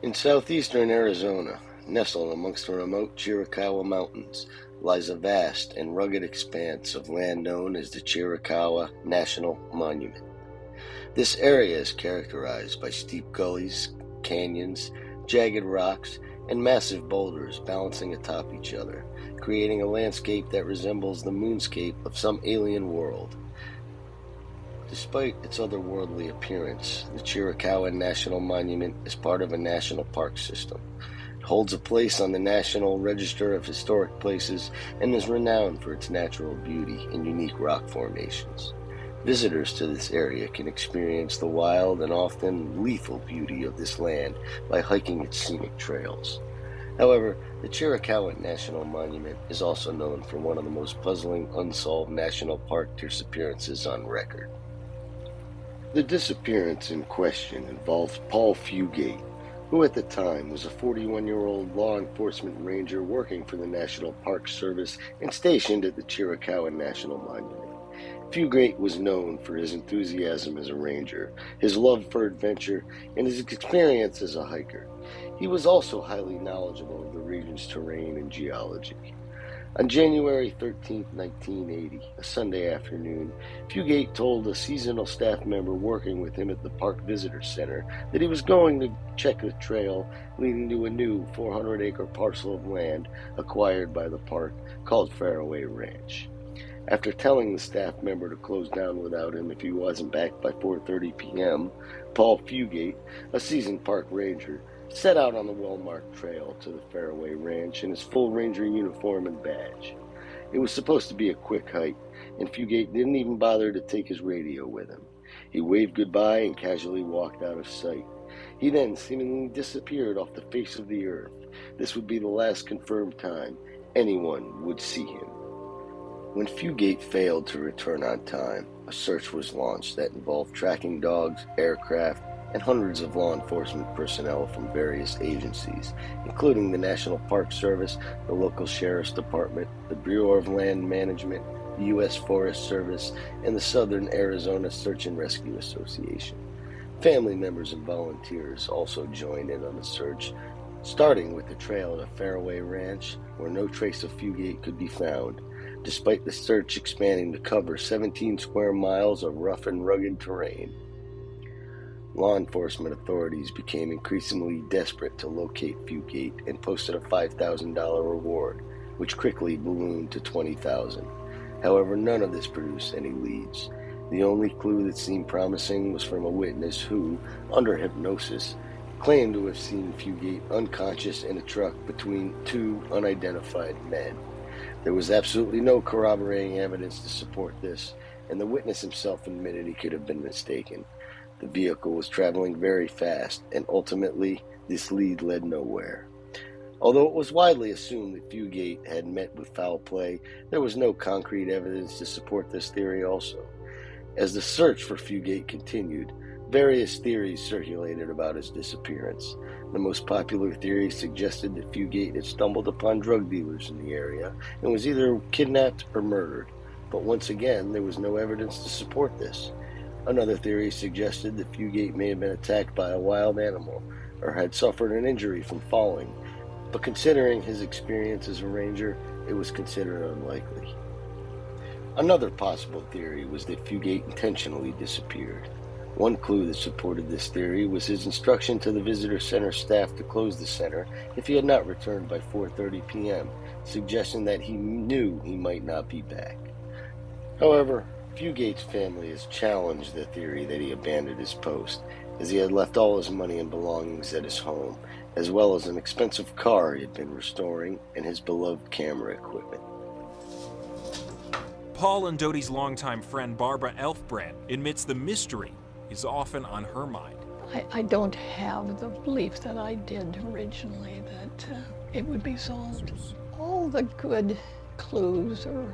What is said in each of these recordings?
In southeastern Arizona, nestled amongst the remote Chiricahua Mountains, lies a vast and rugged expanse of land known as the Chiricahua National Monument. This area is characterized by steep gullies, canyons, jagged rocks, and massive boulders balancing atop each other, creating a landscape that resembles the moonscape of some alien world. Despite its otherworldly appearance, the Chiricahua National Monument is part of a national park system. It holds a place on the National Register of Historic Places and is renowned for its natural beauty and unique rock formations. Visitors to this area can experience the wild and often lethal beauty of this land by hiking its scenic trails. However, the Chiricahua National Monument is also known for one of the most puzzling unsolved national park disappearances on record. The disappearance in question involves Paul Fugate, who at the time was a 41-year-old law enforcement ranger working for the National Parks Service and stationed at the Chiricahua National Monument. Fugate was known for his enthusiasm as a ranger, his love for adventure, and his experience as a hiker. He was also highly knowledgeable of the region's terrain and geology. On January 13, 1980, a Sunday afternoon, Fugate told a seasonal staff member working with him at the Park Visitor Center that he was going to check the trail leading to a new 400-acre parcel of land acquired by the park called Fairway Ranch. After telling the staff member to close down without him if he wasn't back by 4:30 p.m., Paul Fugate, a seasoned park ranger, set out on the well-marked trail to the Fairway Ranch in his full ranger uniform and badge. It was supposed to be a quick hike, and Fugate didn't even bother to take his radio with him. He waved goodbye and casually walked out of sight. He then seemingly disappeared off the face of the earth. This would be the last confirmed time anyone would see him. When Fugate failed to return on time, a search was launched that involved tracking dogs, aircraft, and hundreds of law enforcement personnel from various agencies, including the National Park Service, the local Sheriff's Department, the Bureau of Land Management, the U.S. Forest Service, and the Southern Arizona Search and Rescue Association. Family members and volunteers also joined in on the search, starting with the trail to Fairway Ranch, where no trace of Fugate could be found, despite the search expanding to cover 17 square miles of rough and rugged terrain. Law enforcement authorities became increasingly desperate to locate Fugate and posted a $5,000 reward, which quickly ballooned to $20,000. However, none of this produced any leads. The only clue that seemed promising was from a witness who, under hypnosis, claimed to have seen Fugate unconscious in a truck between two unidentified men. There was absolutely no corroborating evidence to support this, and the witness himself admitted he could have been mistaken. The vehicle was traveling very fast, and ultimately, this lead led nowhere. Although it was widely assumed that Fugate had met with foul play, there was no concrete evidence to support this theory also. As the search for Fugate continued, various theories circulated about his disappearance. The most popular theory suggested that Fugate had stumbled upon drug dealers in the area and was either kidnapped or murdered, but once again, there was no evidence to support this. Another theory suggested that Fugate may have been attacked by a wild animal or had suffered an injury from falling, but considering his experience as a ranger, it was considered unlikely. Another possible theory was that Fugate intentionally disappeared. One clue that supported this theory was his instruction to the visitor center staff to close the center if he had not returned by 4:30 p.m., suggesting that he knew he might not be back. However, Fugate's family has challenged the theory that he abandoned his post, as he had left all his money and belongings at his home, as well as an expensive car he had been restoring and his beloved camera equipment. Paul and Dodie's longtime friend Barbara Elfbrand admits the mystery is often on her mind. I don't have the belief that I did originally that it would be solved. All the good clues or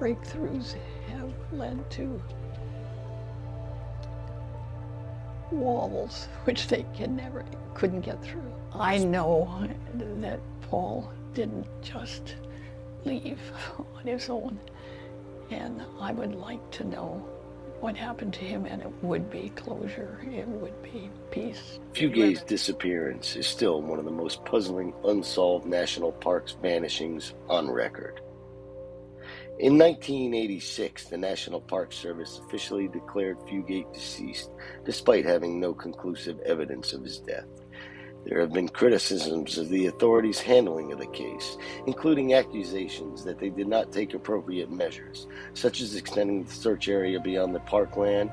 breakthroughs have led to walls which they couldn't get through. I know that Paul didn't just leave on his own, and I would like to know what happened to him, and it would be closure. It would be peace. Fugate's disappearance is still one of the most puzzling unsolved national parks vanishings on record. In 1986, the National Park Service officially declared Fugate deceased, despite having no conclusive evidence of his death. There have been criticisms of the authorities' handling of the case, including accusations that they did not take appropriate measures, such as extending the search area beyond the parkland,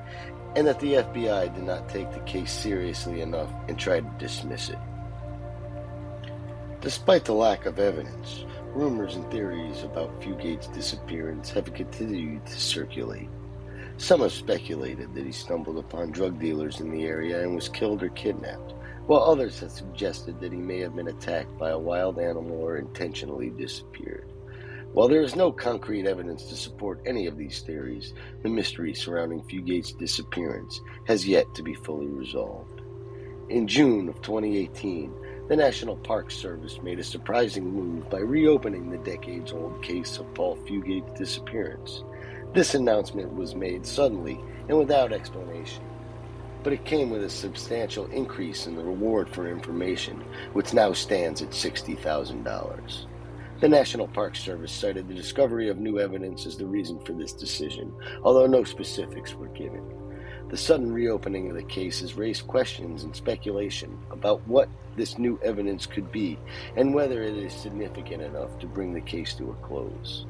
and that the FBI did not take the case seriously enough and tried to dismiss it. Despite the lack of evidence, rumors and theories about Fugate's disappearance have continued to circulate. Some have speculated that he stumbled upon drug dealers in the area and was killed or kidnapped, while others have suggested that he may have been attacked by a wild animal or intentionally disappeared. While there is no concrete evidence to support any of these theories, the mystery surrounding Fugate's disappearance has yet to be fully resolved. In June of 2018, the National Park Service made a surprising move by reopening the decades-old case of Paul Fugate's disappearance. This announcement was made suddenly and without explanation, but it came with a substantial increase in the reward for information, which now stands at $60,000. The National Park Service cited the discovery of new evidence as the reason for this decision, although no specifics were given. The sudden reopening of the case has raised questions and speculation about what this new evidence could be and whether it is significant enough to bring the case to a close.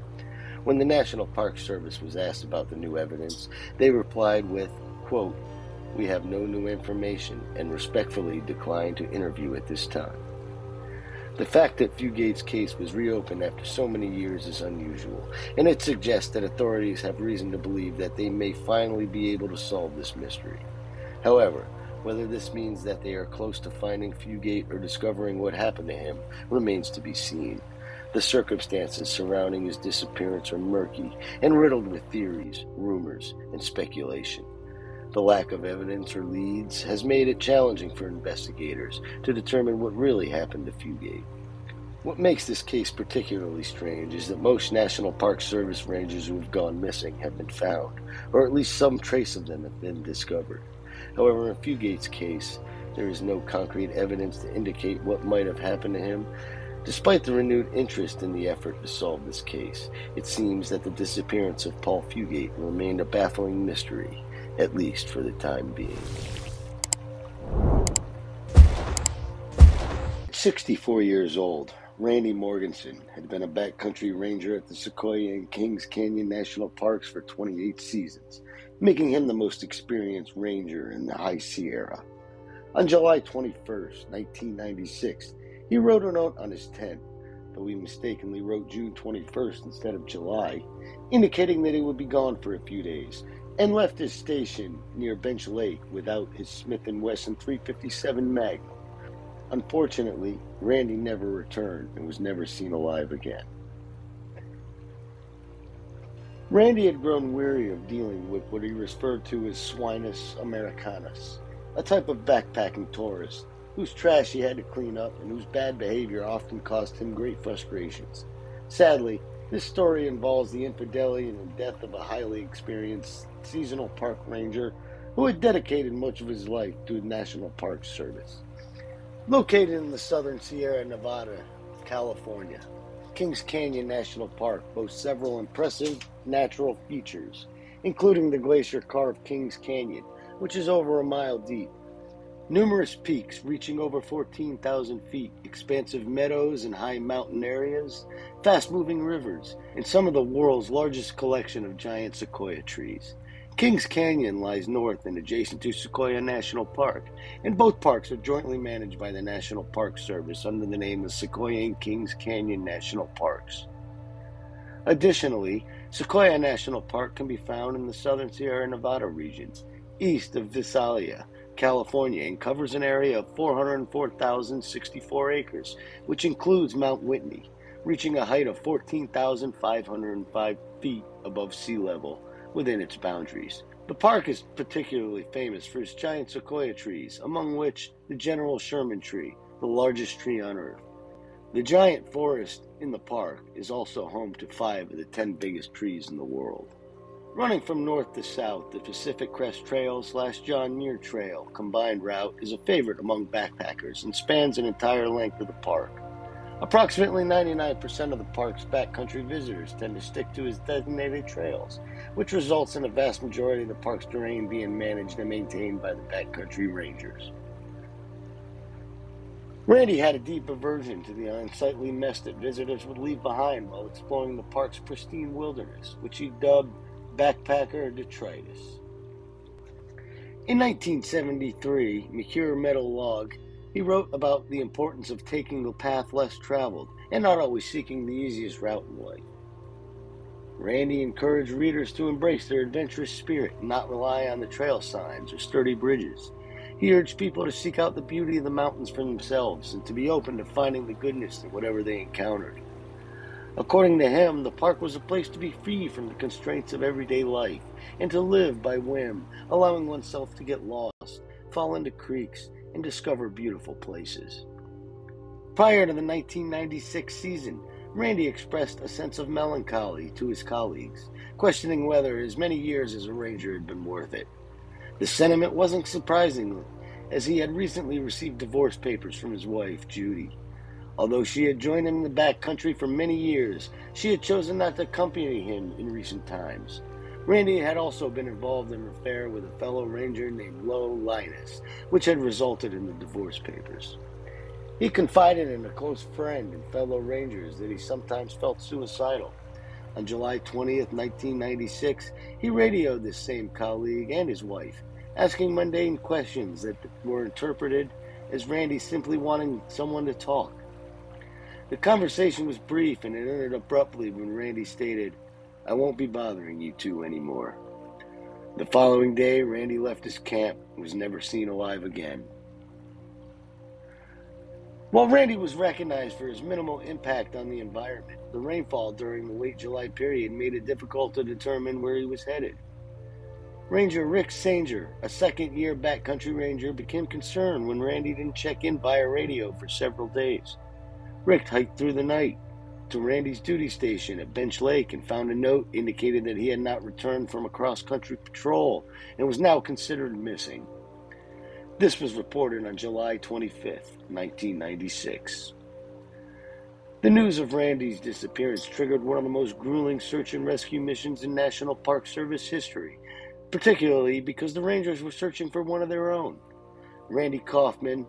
When the National Park Service was asked about the new evidence, they replied with, quote, "We have no new information and respectfully decline to interview at this time." The fact that Fugate's case was reopened after so many years is unusual, and it suggests that authorities have reason to believe that they may finally be able to solve this mystery. However, whether this means that they are close to finding Fugate or discovering what happened to him remains to be seen. The circumstances surrounding his disappearance are murky and riddled with theories, rumors, and speculation. The lack of evidence or leads has made it challenging for investigators to determine what really happened to Fugate. What makes this case particularly strange is that most National Park Service rangers who have gone missing have been found, or at least some trace of them have been discovered. However, in Fugate's case, there is no concrete evidence to indicate what might have happened to him. Despite the renewed interest in the effort to solve this case, it seems that the disappearance of Paul Fugate remained a baffling mystery, at least for the time being. 64 years old, Randy Morgenson had been a backcountry ranger at the Sequoia and Kings Canyon National Parks for 28 seasons, making him the most experienced ranger in the High Sierra. On July 21st, 1996, he wrote a note on his tent, though he mistakenly wrote June 21st instead of July, indicating that he would be gone for a few days, and left his station near Bench Lake without his Smith & Wesson .357 Magnum. Unfortunately, Randy never returned and was never seen alive again. Randy had grown weary of dealing with what he referred to as swinus americanus, a type of backpacking tourist whose trash he had to clean up and whose bad behavior often caused him great frustrations. Sadly, this story involves the infidelity and the death of a highly experienced seasonal park ranger who had dedicated much of his life to the National Park Service. Located in the southern Sierra Nevada, California, Kings Canyon National Park boasts several impressive natural features, including the glacier-carved Kings Canyon, which is over a mile deep. Numerous peaks reaching over 14,000 feet, expansive meadows and high mountain areas, fast-moving rivers, and some of the world's largest collection of giant sequoia trees. Kings Canyon lies north and adjacent to Sequoia National Park, and both parks are jointly managed by the National Park Service under the name of Sequoia and Kings Canyon National Parks. Additionally, Sequoia National Park can be found in the southern Sierra Nevada regions, east of Visalia, California, and covers an area of 404,064 acres, which includes Mount Whitney, reaching a height of 14,505 feet above sea level within its boundaries. The park is particularly famous for its giant sequoia trees, among which the General Sherman tree, the largest tree on Earth. The giant forest in the park is also home to 5 of the 10 biggest trees in the world. Running from north to south, the Pacific Crest Trail / John Muir Trail combined route is a favorite among backpackers and spans an entire length of the park. Approximately 99% of the park's backcountry visitors tend to stick to its designated trails, which results in a vast majority of the park's terrain being managed and maintained by the backcountry rangers. Randy had a deep aversion to the unsightly mess that visitors would leave behind while exploring the park's pristine wilderness, which he dubbed backpacker detritus. In 1973, Mercure Metal Log, he wrote about the importance of taking the path less traveled and not always seeking the easiest route in life. Randy encouraged readers to embrace their adventurous spirit and not rely on the trail signs or sturdy bridges. He urged people to seek out the beauty of the mountains for themselves and to be open to finding the goodness in whatever they encountered. According to him, the park was a place to be free from the constraints of everyday life and to live by whim, allowing oneself to get lost, fall into creeks, and discover beautiful places. Prior to the 1996 season, Randy expressed a sense of melancholy to his colleagues, questioning whether his many years as a ranger had been worth it. The sentiment wasn't surprising, as he had recently received divorce papers from his wife, Judy. Although she had joined him in the backcountry for many years, she had chosen not to accompany him in recent times. Randy had also been involved in an affair with a fellow ranger named Lo Linus, which had resulted in the divorce papers. He confided in a close friend and fellow rangers that he sometimes felt suicidal. On July 20th, 1996, he radioed this same colleague and his wife, asking mundane questions that were interpreted as Randy simply wanting someone to talk. The conversation was brief and it ended abruptly when Randy stated, "I won't be bothering you two anymore." The following day, Randy left his camp and was never seen alive again. While Randy was recognized for his minimal impact on the environment, the rainfall during the late July period made it difficult to determine where he was headed. Ranger Rick Sanger, a second-year backcountry ranger, became concerned when Randy didn't check in via radio for several days. Rick hiked through the night to Randy's duty station at Bench Lake and found a note indicating that he had not returned from a cross-country patrol and was now considered missing. This was reported on July 25th, 1996. The news of Randy's disappearance triggered one of the most grueling search and rescue missions in National Park Service history, particularly because the Rangers were searching for one of their own. Randy Kaufman,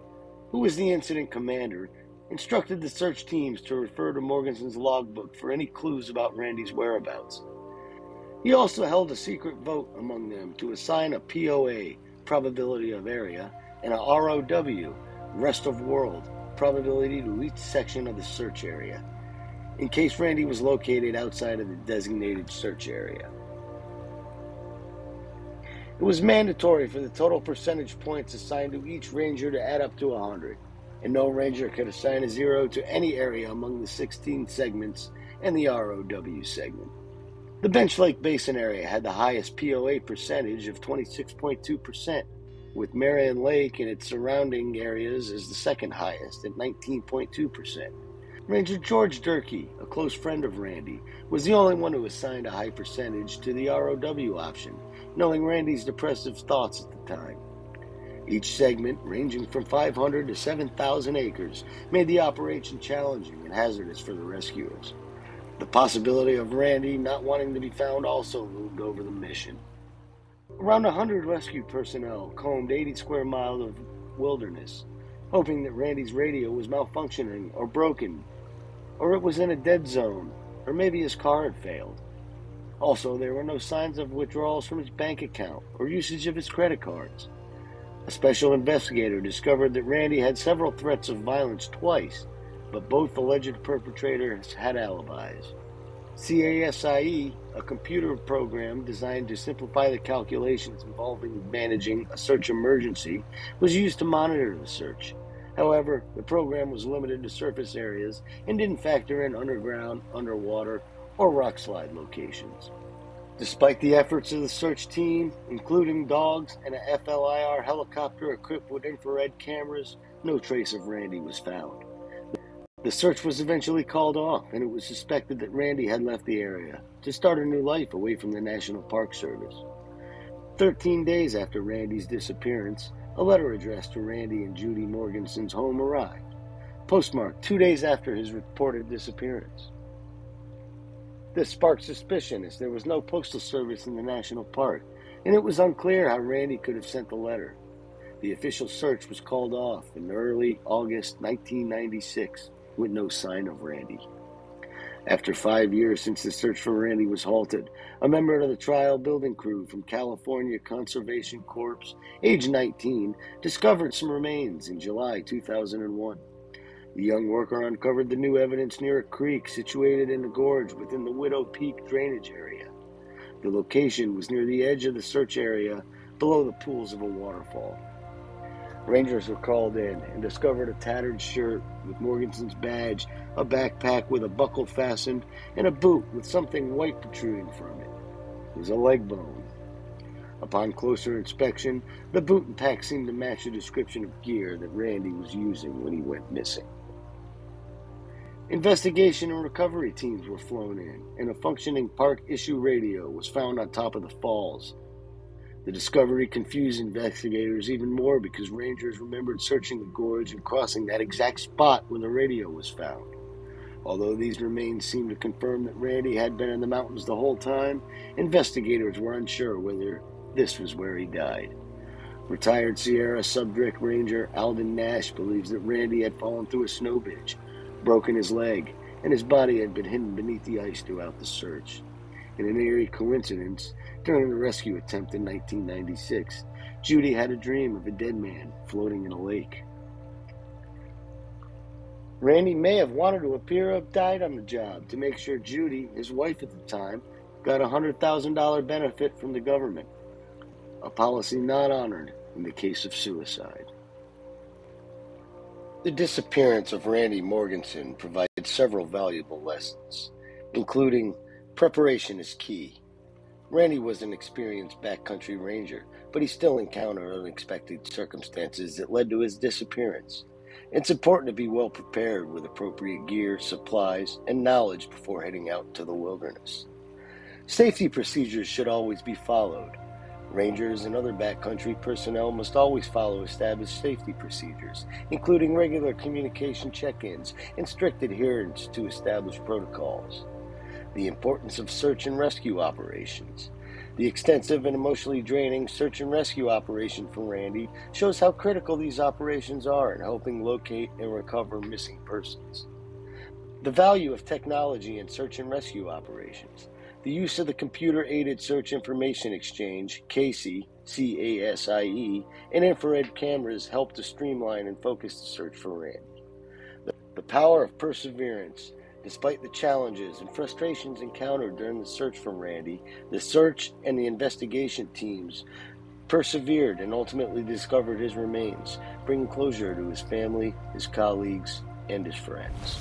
who was the incident commander, instructed the search teams to refer to Morgenson's logbook for any clues about Randy's whereabouts. He also held a secret vote among them to assign a POA, probability of area, and a ROW, rest of world, probability to each section of the search area, in case Randy was located outside of the designated search area. It was mandatory for the total percentage points assigned to each ranger to add up to 100, and no ranger could assign a 0 to any area among the 16 segments and the ROW segment. The Bench Lake Basin area had the highest POA percentage of 26.2%, with Marion Lake and its surrounding areas as the second highest at 19.2%. Ranger George Durkee, a close friend of Randy, was the only one who assigned a high percentage to the ROW option, knowing Randy's depressive thoughts at the time. Each segment, ranging from 500 to 7,000 acres, made the operation challenging and hazardous for the rescuers. The possibility of Randy not wanting to be found also loomed over the mission. Around 100 rescue personnel combed 80 square miles of wilderness, hoping that Randy's radio was malfunctioning or broken, or it was in a dead zone, or maybe his car had failed. Also, there were no signs of withdrawals from his bank account or usage of his credit cards. A special investigator discovered that Randy had several threats of violence twice, but both alleged perpetrators had alibis. CASIE, a computer program designed to simplify the calculations involving managing a search emergency, was used to monitor the search. However, the program was limited to surface areas and didn't factor in underground, underwater, or rockslide locations. Despite the efforts of the search team, including dogs and a FLIR helicopter equipped with infrared cameras, no trace of Randy was found. The search was eventually called off, and it was suspected that Randy had left the area to start a new life away from the National Park Service. 13 days after Randy's disappearance, a letter addressed to Randy and Judy Morgenson's home arrived, postmarked 2 days after his reported disappearance. This sparked suspicion, as there was no postal service in the national park, and it was unclear how Randy could have sent the letter. The official search was called off in early August 1996, with no sign of Randy. After 5 years since the search for Randy was halted, a member of the trial building crew from California Conservation Corps, age 19, discovered some remains in July 2001. The young worker uncovered the new evidence near a creek situated in a gorge within the Widow Peak drainage area. The location was near the edge of the search area, below the pools of a waterfall. Rangers were called in and discovered a tattered shirt with Morgenson's badge, a backpack with a buckle fastened, and a boot with something white protruding from it. It was a leg bone. Upon closer inspection, the boot and pack seemed to match the description of gear that Randy was using when he went missing. Investigation and recovery teams were flown in, and a functioning park issue radio was found on top of the falls. The discovery confused investigators even more because rangers remembered searching the gorge and crossing that exact spot where the radio was found. Although these remains seemed to confirm that Randy had been in the mountains the whole time, investigators were unsure whether this was where he died. Retired Sierra Subdistrict Ranger Alden Nash believes that Randy had fallen through a snow bridge, broken his leg, and his body had been hidden beneath the ice throughout the search. In an eerie coincidence, during the rescue attempt in 1996, Judy had a dream of a dead man floating in a lake. Randy may have wanted to appear to have died on the job to make sure Judy, his wife at the time, got a $100,000 benefit from the government, a policy not honored in the case of suicide. The disappearance of Randy Morgenson provided several valuable lessons, including preparation is key. Randy was an experienced backcountry ranger, but he still encountered unexpected circumstances that led to his disappearance. It's important to be well prepared with appropriate gear, supplies, and knowledge before heading out to the wilderness. Safety procedures should always be followed. Rangers and other backcountry personnel must always follow established safety procedures, including regular communication check-ins and strict adherence to established protocols. The importance of search and rescue operations. The extensive and emotionally draining search and rescue operation for Randy shows how critical these operations are in helping locate and recover missing persons. The value of technology in search and rescue operations. The use of the Computer-Aided Search Information Exchange, CASIE, C-A-S-I-E, and infrared cameras help to streamline and focus the search for Randy. The power of perseverance. Despite the challenges and frustrations encountered during the search for Randy, the search and the investigation teams persevered and ultimately discovered his remains, bringing closure to his family, his colleagues, and his friends.